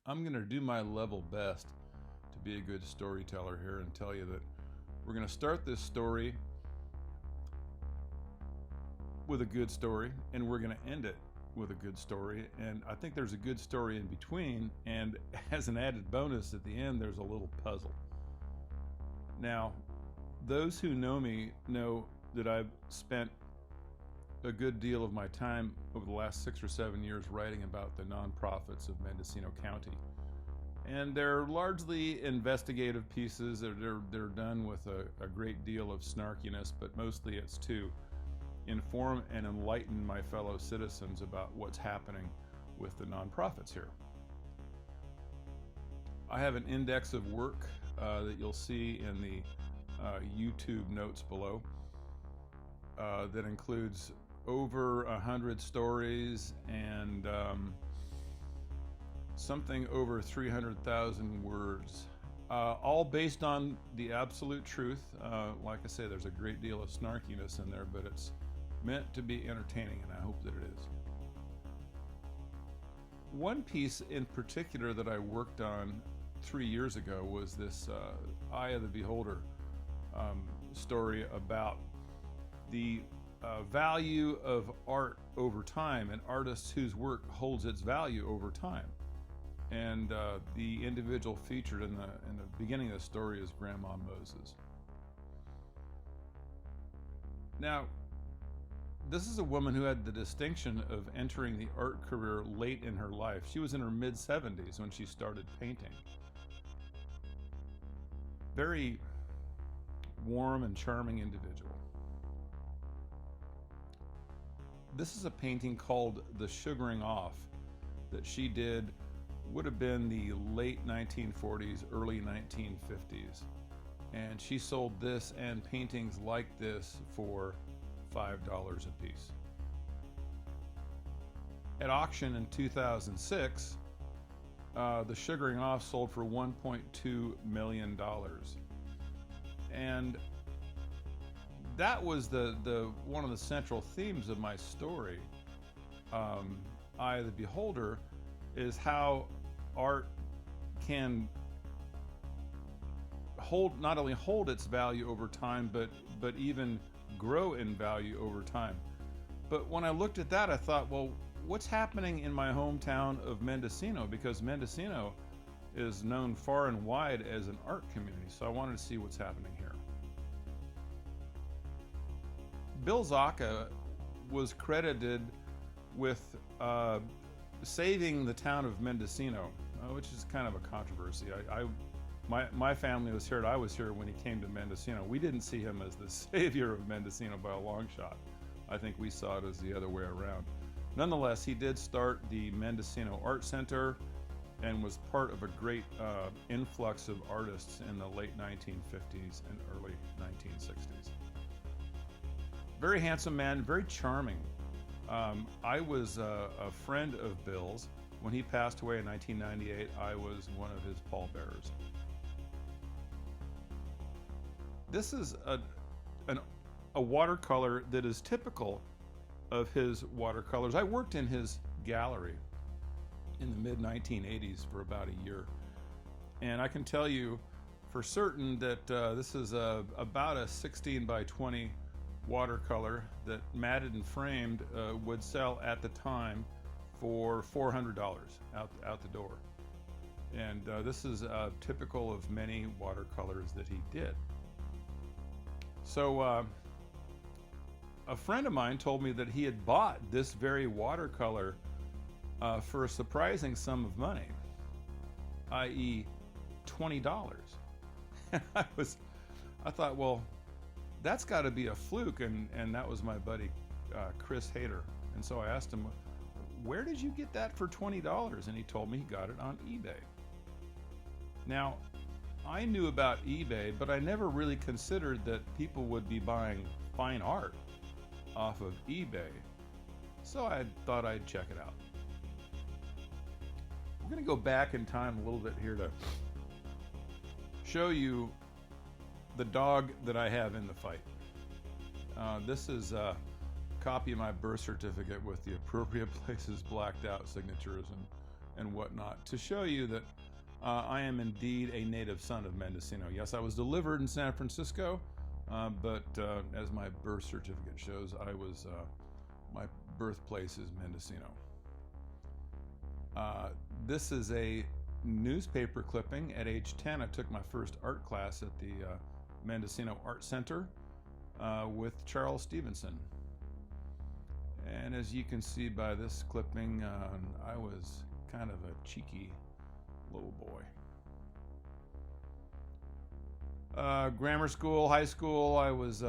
I'm going to do my level best to be a good storyteller here and tell you that we're going to start this story with a good story and we're going to end it with a good story. And I think there's a good story in between. And as an added bonus at the end, there's a little puzzle. Now, those who know me know that I've spent a good deal of my time over the last 6 or 7 years writing about the nonprofits of Mendocino County. And they're largely investigative pieces. They're done with a great deal of snarkiness, but mostly it's to inform and enlighten my fellow citizens about what's happening with the nonprofits here. I have an index of work that you'll see in the YouTube notes below that includes over 100 stories and something over 300,000 words, all based on the absolute truth. Like I say, there's a great deal of snarkiness in there, but it's meant to be entertaining, and I hope that it is. One piece in particular that I worked on 3 years ago was this Eye of the Beholder story about the value of art over time and artists whose work holds its value over time. And the individual featured in the beginning of the story is Grandma Moses. Now, this is a woman who had the distinction of entering the art career late in her life. She was in her mid-70s when she started painting. Very warm and charming individual. This is a painting called The Sugaring Off that she did, would have been the late 1940s, early 1950s. And she sold this and paintings like this for $5 a piece. At auction in 2006, The Sugaring Off sold for $1.2 million. And that was the one of the central themes of my story, Eye of the Beholder, is how art can not only hold its value over time, but even grow in value over time. But when I looked at that, I thought, well, what's happening in my hometown of Mendocino? Because Mendocino is known far and wide as an art community, so I wanted to see what's happening here. Bill Zaka was credited with saving the town of Mendocino, which is kind of a controversy. My family was here, and I was here when he came to Mendocino. We didn't see him as the savior of Mendocino by a long shot. I think we saw it as the other way around. Nonetheless, he did start the Mendocino Art Center and was part of a great influx of artists in the late 1950s and early 1960s. Very handsome man, very charming. I was a friend of Bill's. When he passed away in 1998, I was one of his pallbearers. This is a watercolor that is typical of his watercolors. I worked in his gallery in the mid-1980s for about a year. And I can tell you for certain that this is about a 16 by 20 watercolor that matted and framed would sell at the time for $400 out the door. And this is typical of many watercolors that he did. So a friend of mine told me that he had bought this very watercolor for a surprising sum of money, i.e. $20. And I thought, well, that's got to be a fluke, and that was my buddy Chris Hayter. And so I asked him, where did you get that for $20? And he told me he got it on eBay. Now, I knew about eBay, but I never really considered that people would be buying fine art off of eBay. So I thought I'd check it out. I'm going to go back in time a little bit here to show you the dog that I have in the fight. This is a copy of my birth certificate with the appropriate places blacked out, signatures and whatnot to show you that I am indeed a native son of Mendocino. Yes, I was delivered in San Francisco, but as my birth certificate shows, my birthplace is Mendocino. This is a newspaper clipping. At age 10, I took my first art class at the Mendocino Art Center with Charles Stevenson. And as you can see by this clipping, I was kind of a cheeky little boy. Grammar school, high school, I was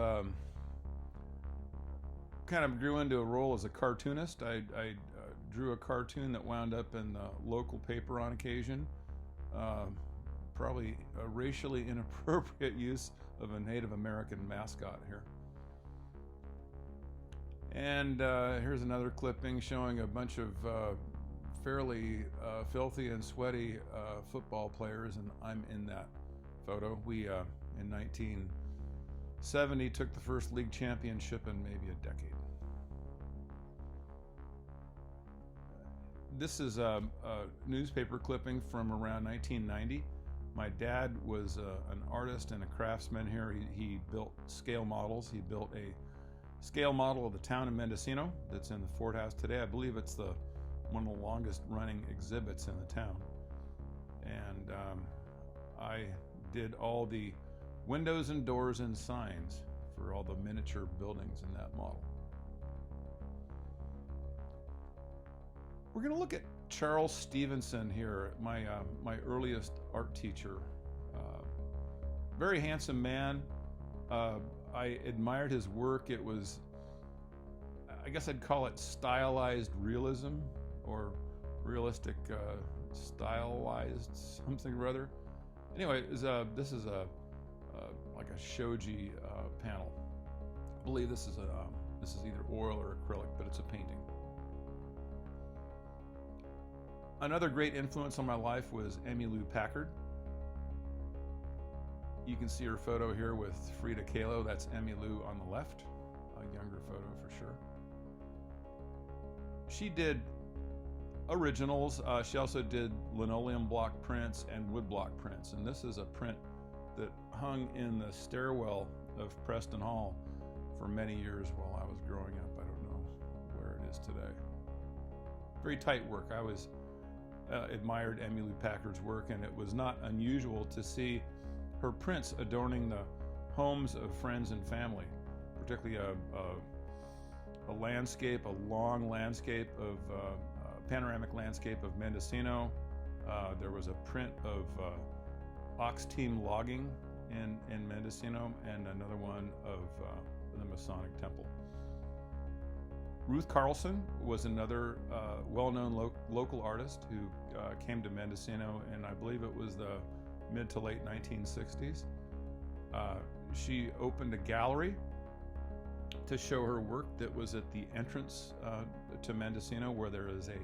kind of grew into a role as a cartoonist. I drew a cartoon that wound up in the local paper on occasion. Probably a racially inappropriate use of a Native American mascot here. And here's another clipping showing a bunch of fairly filthy and sweaty football players, and I'm in that photo. We, in 1970, took the first league championship in maybe a decade. This is a newspaper clipping from around 1990. My dad was an artist and a craftsman here. He built scale models. He built a scale model of the town of Mendocino that's in the Fort House today. I believe it's one of the longest running exhibits in the town. And I did all the windows and doors and signs for all the miniature buildings in that model. We're going to look at Charles Stevenson here, my earliest art teacher. Very handsome man. I admired his work. It was, I guess I'd call it stylized realism, or realistic stylized something or other. Anyway, this is like a shoji panel. I believe this is either oil or acrylic, but it's a painting. Another great influence on my life was Emmylou Packard. You can see her photo here with Frida Kahlo. That's Emmylou on the left, a younger photo for sure. She did originals. She also did linoleum block prints and wood block prints. And this is a print that hung in the stairwell of Preston Hall for many years while I was growing up. I don't know where it is today. Very tight work. I always admired Emmylou Packard's work, and it was not unusual to see her prints adorning the homes of friends and family, particularly a landscape, a long landscape of panoramic landscape of Mendocino. There was a print of ox team logging in Mendocino, and another one of the Masonic Temple. Ruth Carlson was another well-known local artist who came to Mendocino, and I believe it was the mid to late 1960s. She opened a gallery to show her work that was at the entrance to Mendocino, where there is a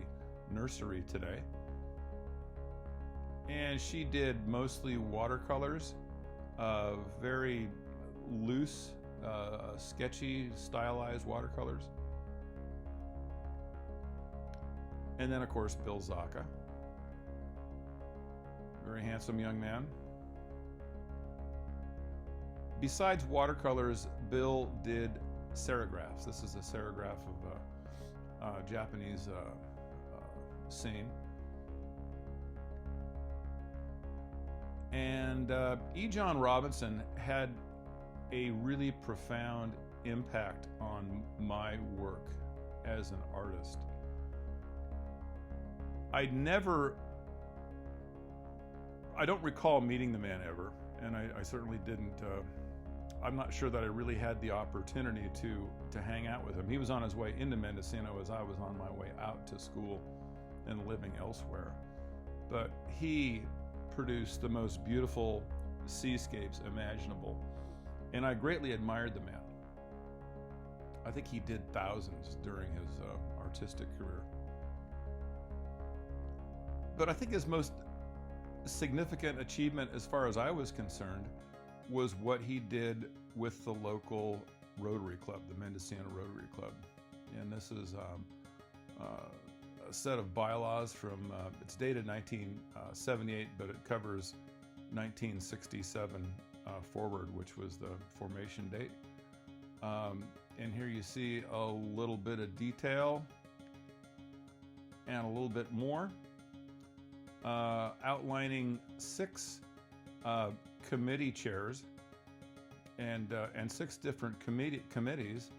nursery today. And she did mostly watercolors, very loose, sketchy, stylized watercolors. And then, of course, Bill Zocca. Very handsome young man. Besides watercolors, Bill did serigraphs. This is a serigraph of a Japanese scene. And E. John Robinson had a really profound impact on my work as an artist. I don't recall meeting the man ever, and I certainly didn't. I'm not sure that I really had the opportunity to hang out with him. He was on his way into Mendocino as I was on my way out to school and living elsewhere. But he produced the most beautiful seascapes imaginable, and I greatly admired the man. I think he did thousands during his artistic career. But I think his most significant achievement, as far as I was concerned, was what he did with the local Rotary Club, the Mendocino Rotary Club. And this is set of bylaws from, it's dated 1978, but it covers 1967 forward, which was the formation date. And here you see a little bit of detail and a little bit more, outlining 6 committee chairs and 6 different committees,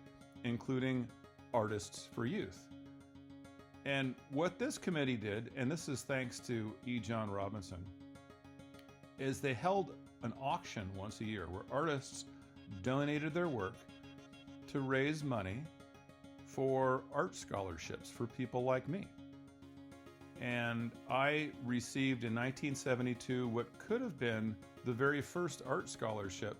including Artists for Youth. And what this committee did, and this is thanks to E. John Robinson, is they held an auction once a year where artists donated their work to raise money for art scholarships for people like me. And I received in 1972 what could have been the very first art scholarship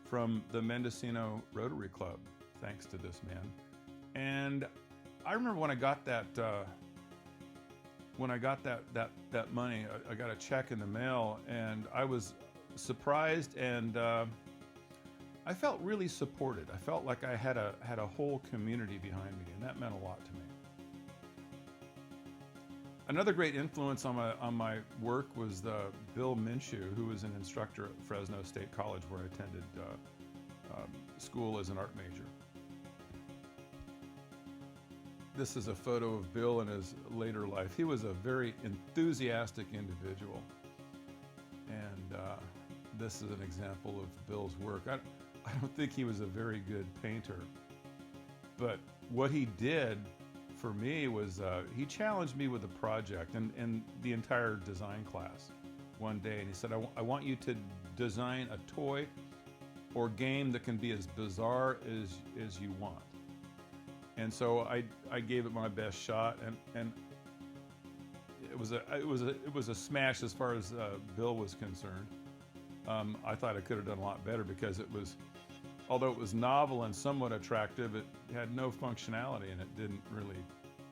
from the Mendocino Rotary Club, thanks to this man. And I remember when I got that money, I got a check in the mail, and I was surprised, and I felt really supported. I felt like I had a whole community behind me, and that meant a lot to me. Another great influence on my work was Bill Minshew, who was an instructor at Fresno State College, where I attended school as an art major. This is a photo of Bill in his later life. He was a very enthusiastic individual, and this is an example of Bill's work. I don't think he was a very good painter, but what he did for me was he challenged me with a project and the entire design class one day, and he said, I want you to design a toy or game that can be as bizarre as you want. And so I gave it my best shot, and it was a smash as far as Bill was concerned. I thought I could have done a lot better because although it was novel and somewhat attractive, it had no functionality, and it didn't really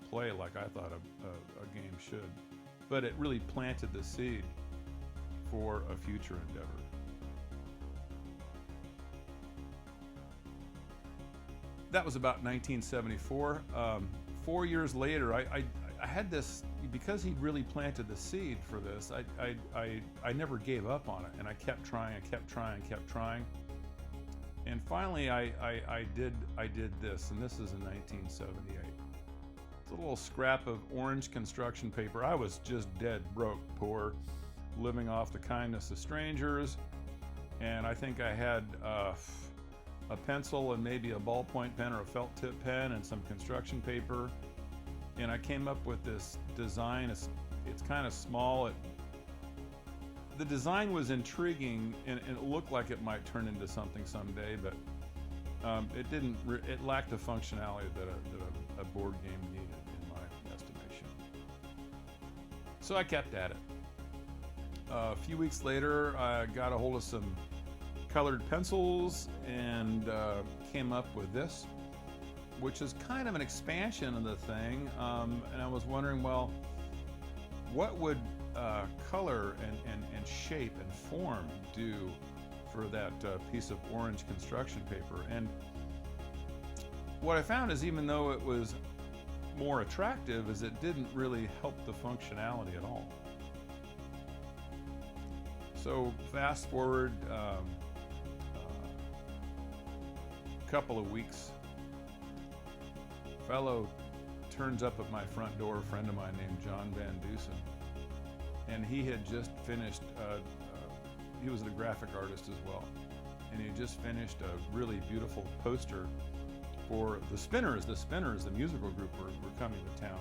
play like I thought a game should. But it really planted the seed for a future endeavor. That was about 1974. 4 years later, I had this, because he really planted the seed for this, I never gave up on it, and I kept trying, kept trying. And finally, I did this, and this is in 1978. It's a little scrap of orange construction paper. I was just dead broke, poor, living off the kindness of strangers, and I think I had a pencil and maybe a ballpoint pen or a felt tip pen and some construction paper, and I came up with this design. It's kind of small. The design was intriguing, and it looked like it might turn into something someday, but it didn't. It lacked the functionality that a board game needed, in my estimation. So I kept at it. A few weeks later, I got a hold of some colored pencils and came up with this, which is kind of an expansion of the thing. And I was wondering, well, what would color and shape and form do for that piece of orange construction paper? And what I found is, even though it was more attractive, is it didn't really help the functionality at all. So fast forward a couple of weeks, a fellow turns up at my front door, a friend of mine named John Van Dusen, and he had just finished, he was a graphic artist as well, and he had just finished a really beautiful poster for the Spinners, the musical group, were coming to town,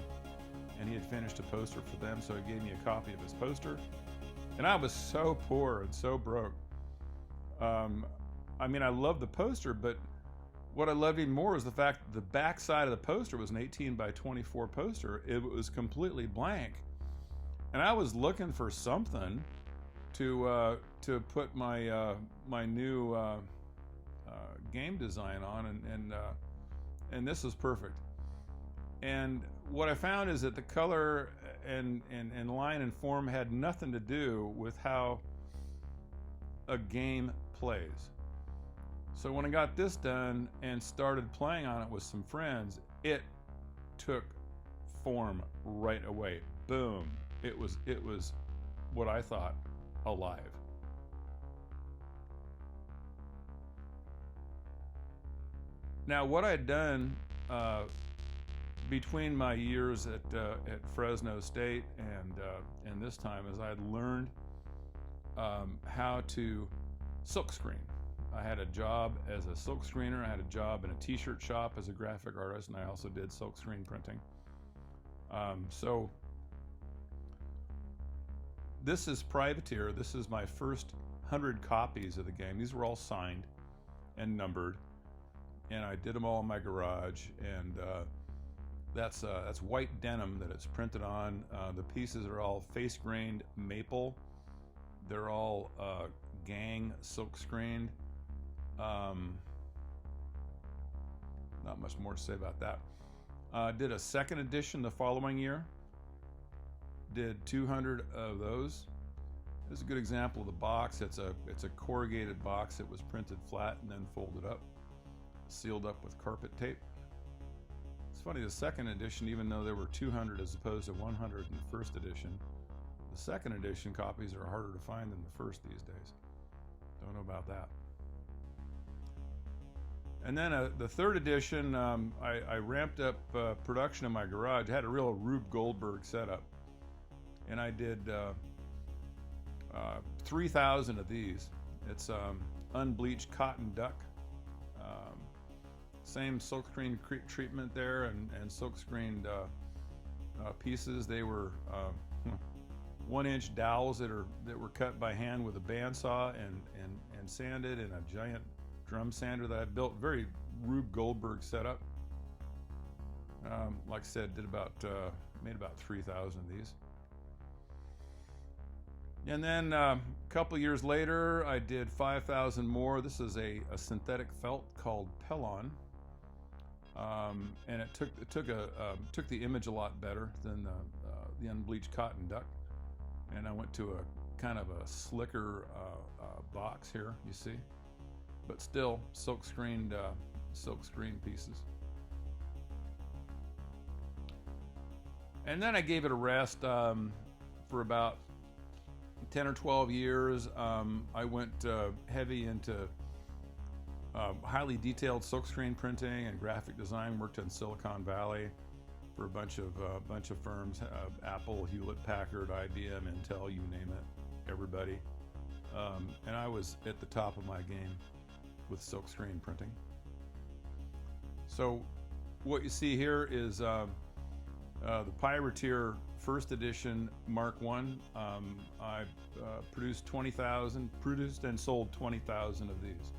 and he had finished a poster for them, so he gave me a copy of his poster, and I was so poor and so broke. I mean, I loved the poster, but what I loved even more was the fact that the back side of the poster was an 18 by 24 poster. It was completely blank. And I was looking for something to put my my new game design on, and this was perfect. And what I found is that the color and line and form had nothing to do with how a game plays. So when I got this done and started playing on it with some friends, it took form right away. Boom. It was what I thought alive. Now, what I'd done between my years at Fresno State and this time is I'd learned how to silkscreen. I had a job as a silkscreener. I had a job in a t-shirt shop as a graphic artist, and I also did silkscreen printing. So this is Privateer. This is my first 100 copies of the game. These were all signed and numbered, and I did them all in my garage. And that's white denim that it's printed on. The pieces are all face-grained maple. They're all gang silk-screened. Not much more to say about that. Did a second edition the following year. Did 200 of those. This is a good example of the box. It's a corrugated box. It was printed flat and then folded up, sealed up with carpet tape. It's funny, the second edition, even though there were 200 as opposed to 100 in the first edition, the second edition copies are harder to find than the first these days. Don't know about that. And then the third edition, I ramped up production in my garage. I had a real Rube Goldberg setup. And I did 3,000 of these. It's unbleached cotton duck. Same silkscreen treatment there and silkscreened pieces. They were 1-inch dowels that were cut by hand with a bandsaw and sanded, and a giant drum sander that I built. Very Rube Goldberg setup. Like I said, made about 3,000 of these. And then a couple years later, I did 5,000 more. This is a synthetic felt called Pellon, and it took the image a lot better than the unbleached cotton duck. And I went to a kind of a slicker box here, you see, but still silk screened pieces. And then I gave it a rest for about 10 or 12 years. I went heavy into highly detailed silkscreen printing and graphic design. Worked in Silicon Valley for a bunch of firms: Apple, Hewlett Packard, IBM, Intel, you name it, everybody. And I was at the top of my game with silkscreen printing. So what you see here is the Privateer First Edition Mark I. I produced and sold 20,000 of these.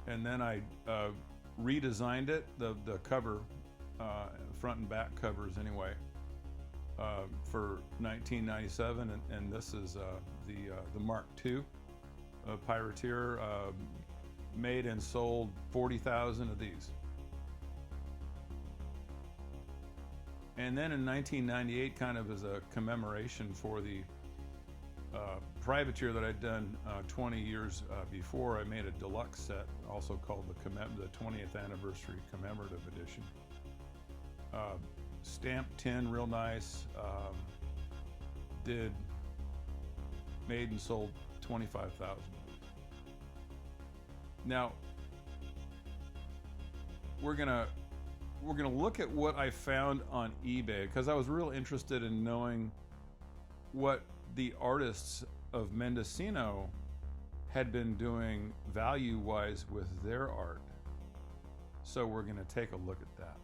And then I redesigned it, the cover, front and back covers anyway, for 1997, and this is the Mark II of Privateer. Made and sold 40,000 of these. And then in 1998, kind of as a commemoration for the Privateer that I'd done 20 years before, I made a deluxe set, also called the 20th Anniversary Commemorative Edition. Stamped tin, real nice. Made and sold 25,000. Now, we're gonna look at what I found on eBay, because I was real interested in knowing what the artists of Mendocino had been doing value-wise with their art. So we're gonna take a look at that.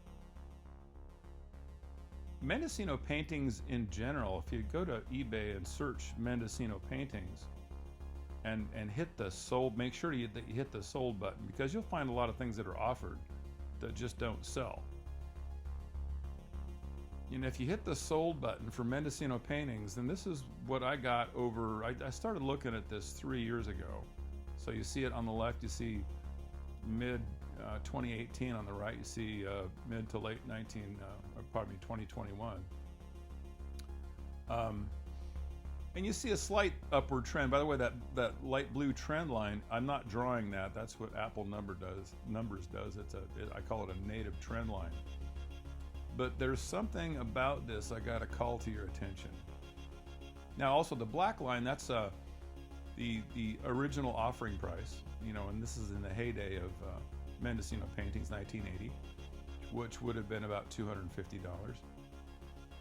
Mendocino paintings in general, if you go to eBay and search Mendocino paintings and hit the sold, make sure that you hit the sold button, because you'll find a lot of things that are offered that just don't sell. And if you hit the sold button for Mendocino paintings, then this is what I got over, I started looking at this 3 years ago. So you see it on the left, you see mid 2018, on the right you see mid to late 2021. And you see a slight upward trend. By the way, that light blue trend line, I'm not drawing that. That's what Apple Numbers does. I call it a native trend line. But there's something about this I got to call to your attention. Now, also the black line, that's the original offering price, and this is in the heyday of Mendocino paintings, 1980, which would have been about $250.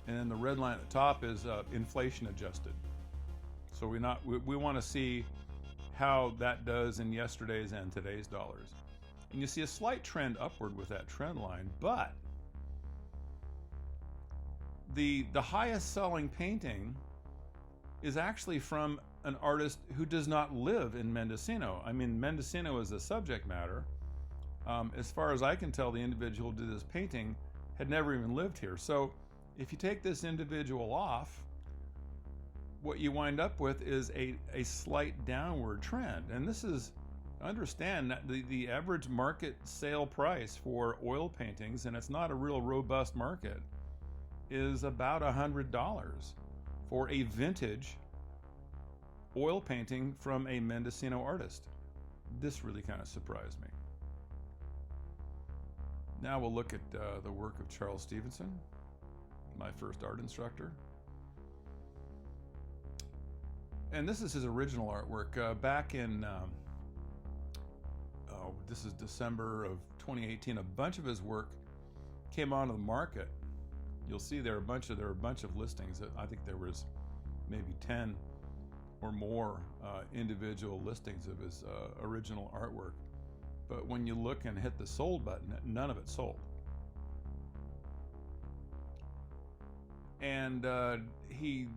And then the red line at the top is inflation adjusted. So we want to see how that does in yesterday's and today's dollars. And you see a slight trend upward with that trend line, but the highest selling painting is actually from an artist who does not live in Mendocino. I mean, Mendocino is the subject matter. As far as I can tell, the individual who did this painting had never even lived here. So if you take this individual off, what you wind up with is a slight downward trend. And this is, understand that the average market sale price for oil paintings, and it's not a real robust market, is about $100 for a vintage oil painting from a Mendocino artist. This really kind of surprised me. Now we'll look at the work of Charles Stevenson, my first art instructor. And this is his original artwork. Back in, this is December of 2018, a bunch of his work came onto the market. You'll see there are a bunch of listings. I think there was maybe 10 or more individual listings of his original artwork. But when you look and hit the sold button, none of it sold. And he's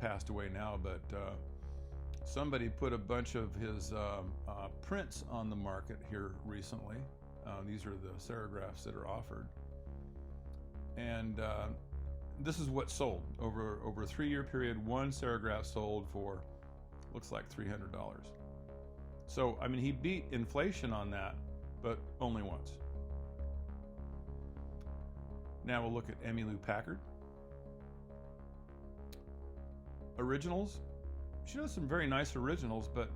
passed away now, but somebody put a bunch of his prints on the market here recently. These are the serigraphs that are offered. And this is what sold. Over a 3-year period, one serigraph sold for, looks like $300. So, I mean, he beat inflation on that, but only once. Now we'll look at Emmylou Packard. Originals. She does some very nice originals, but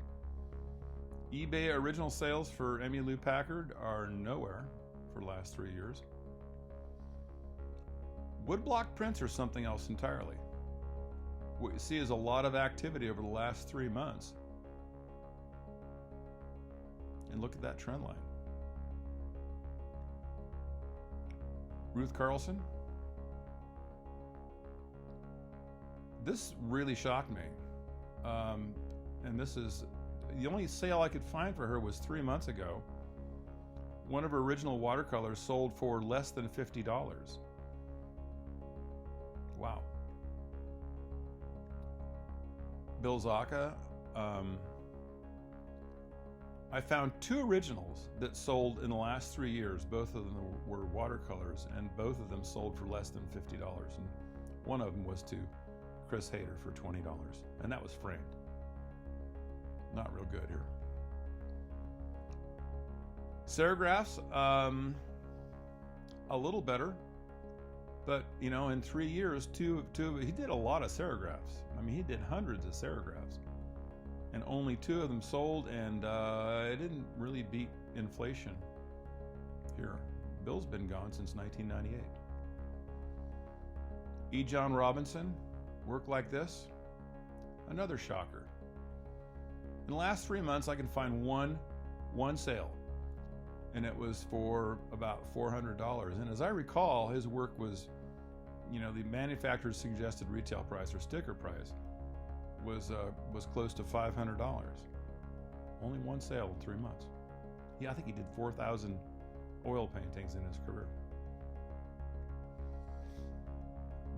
eBay original sales for Emmylou Packard are nowhere for the last 3 years. Woodblock prints are something else entirely. What you see is a lot of activity over the last 3 months. And look at that trend line. Ruth Carlson. This really shocked me. And this is, the only sale I could find for her was 3 months ago. One of her original watercolors sold for less than $50. Wow. Bill Zocca. I found 2 originals that sold in the last 3 years. Both of them were watercolors, and both of them sold for less than $50. And one of them was to Chris Hayter for $20, and that was framed. Not real good here. Serigraphs, a little better, but in 3 years, he did a lot of serigraphs. I mean, he did hundreds of serigraphs, and only 2 of them sold, and it didn't really beat inflation here. Bill's been gone since 1998. E. John Robinson, work like this, another shocker. In the last 3 months, I can find one sale, and it was for about $400. And as I recall, his work was, the manufacturer's suggested retail price or sticker price was close to $500. Only one sale in 3 months. I think he did 4,000 oil paintings in his career.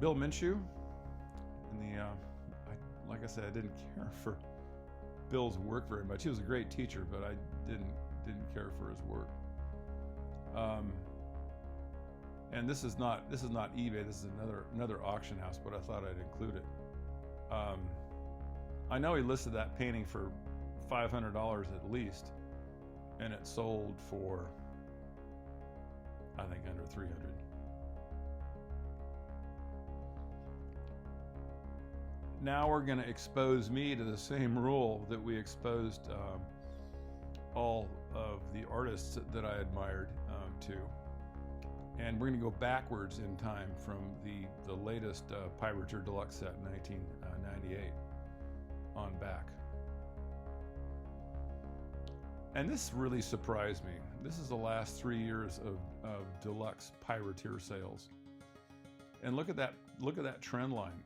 Bill Minshew. Like I said, I didn't care for Bill's work very much. He was a great teacher, but I didn't care for his work. And this is not eBay. This is another auction house, but I thought I'd include it. I know he listed that painting for $500 at least, and it sold for, I think, under $300. now we're going to expose me to the same rule that we exposed all of the artists that I admired to. And we're going to go backwards in time from the latest Pirateer Deluxe set in 1998 on back. And this really surprised me. This is the last 3 years of deluxe Pirateer sales. And look at that trend line.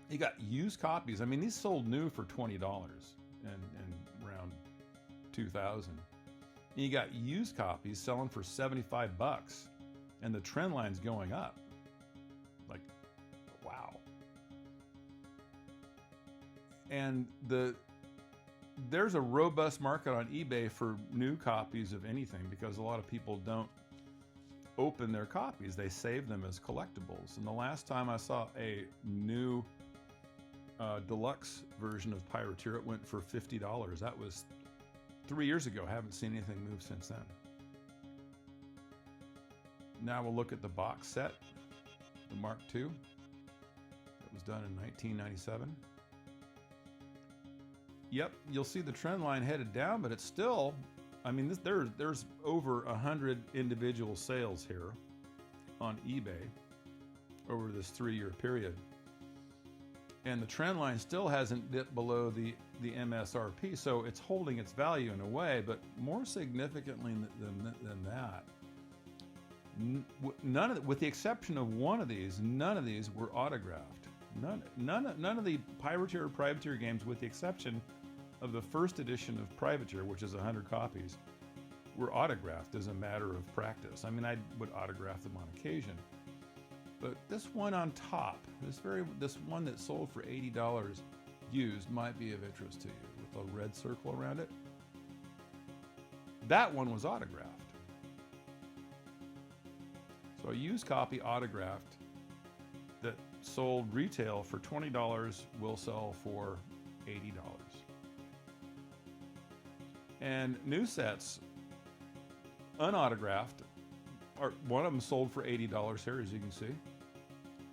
You got used copies. I mean, these sold new for $20 and around 2000. And you got used copies selling for $75, and the trend line's going up. Like, wow. And there's a robust market on eBay for new copies of anything, because a lot of people don't open their copies. They save them as collectibles. And the last time I saw a new deluxe version of Pirateer, it went for $50. That was 3 years ago. I haven't seen anything move since then. Now we'll look at the box set, the Mark II. That was done in 1997. Yep, you'll see the trend line headed down, but it's still, I mean, there's over 100 individual sales here on eBay over this 3-year period. And the trend line still hasn't dipped below the MSRP, so it's holding its value in a way, but more significantly than that, none of the, with the exception of one of these, none of these were autographed. None of the Pirateer or Privateer games, with the exception of the first edition of Privateer, which is 100 copies, were autographed as a matter of practice. I mean, I would autograph them on occasion. But this one on top, this one that sold for $80 used, might be of interest to you, with a red circle around it. That one was autographed. So a used copy autographed that sold retail for $20 will sell for $80. And new sets, unautographed, one of them sold for $80 here, as you can see.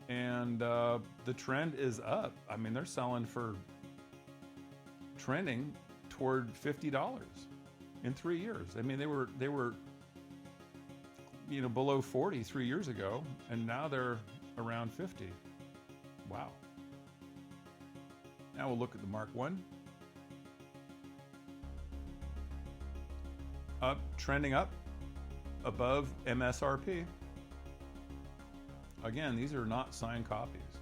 And the trend is up. I mean, they're selling for, trending toward $50 in 3 years. I mean, they were below 40 3 years ago, and now they're around 50. Wow. Now we'll look at the Mark I. Trending up above MSRP. Again, these are not signed copies.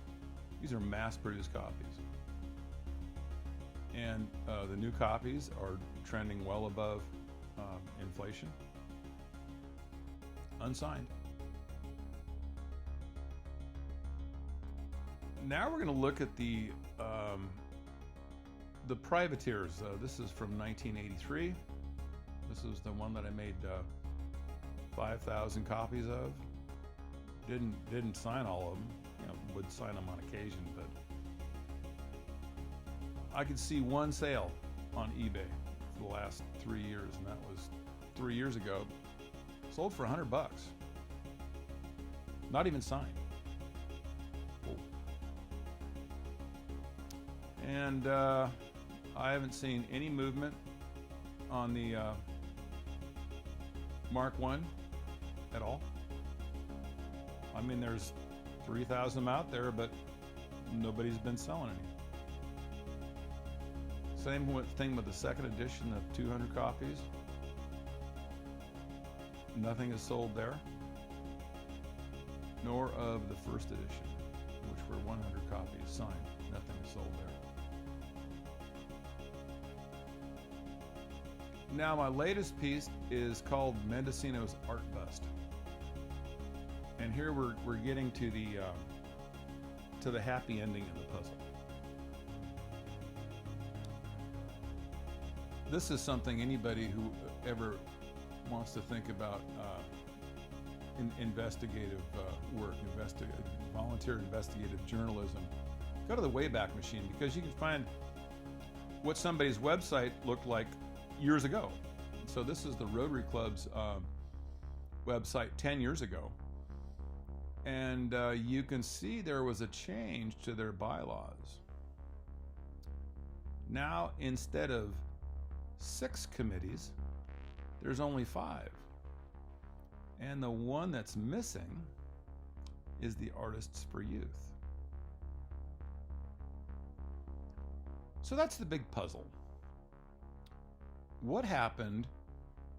These are mass-produced copies. And the new copies are trending well above inflation. Unsigned. Now we're going to look at the Privateers. This is from 1983. This is the one that I made 5,000 copies of. Didn't sign all of them. Would sign them on occasion, but I could see one sale on eBay for the last 3 years, and that was 3 years ago. Sold for $100. Not even signed. Cool. And I haven't seen any movement on the Mark I at all. I mean, there's 3,000 of them out there, but nobody's been selling any. Same thing with the second edition of 200 copies. Nothing is sold there. Nor of the first edition, which were 100 copies signed. Nothing is sold there. Now, my latest piece is called Mendocino's Art Bust. And here we're getting to the happy ending of the puzzle. This is something anybody who ever wants to think about investigative work, volunteer investigative journalism, go to the Wayback Machine, because you can find what somebody's website looked like years ago. So this is the Rotary Club's website 10 years ago. And you can see there was a change to their bylaws. Now, instead of 6 committees, there's only 5. And the one that's missing is the Artists for Youth. So that's the big puzzle. What happened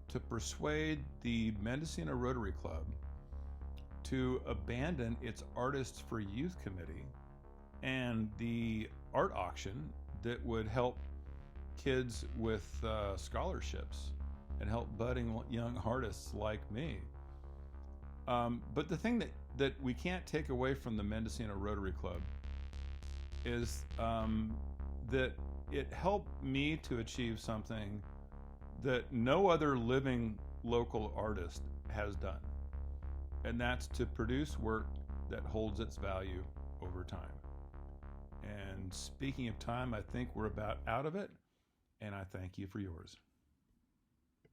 to persuade the Mendocino Rotary Club to abandon its Artists for Youth committee and the art auction that would help kids with scholarships and help budding young artists like me? But the thing that we can't take away from the Mendocino Rotary Club is that it helped me to achieve something that no other living local artist has done. And that's to produce work that holds its value over time. And speaking of time, I think we're about out of it, and I thank you for yours.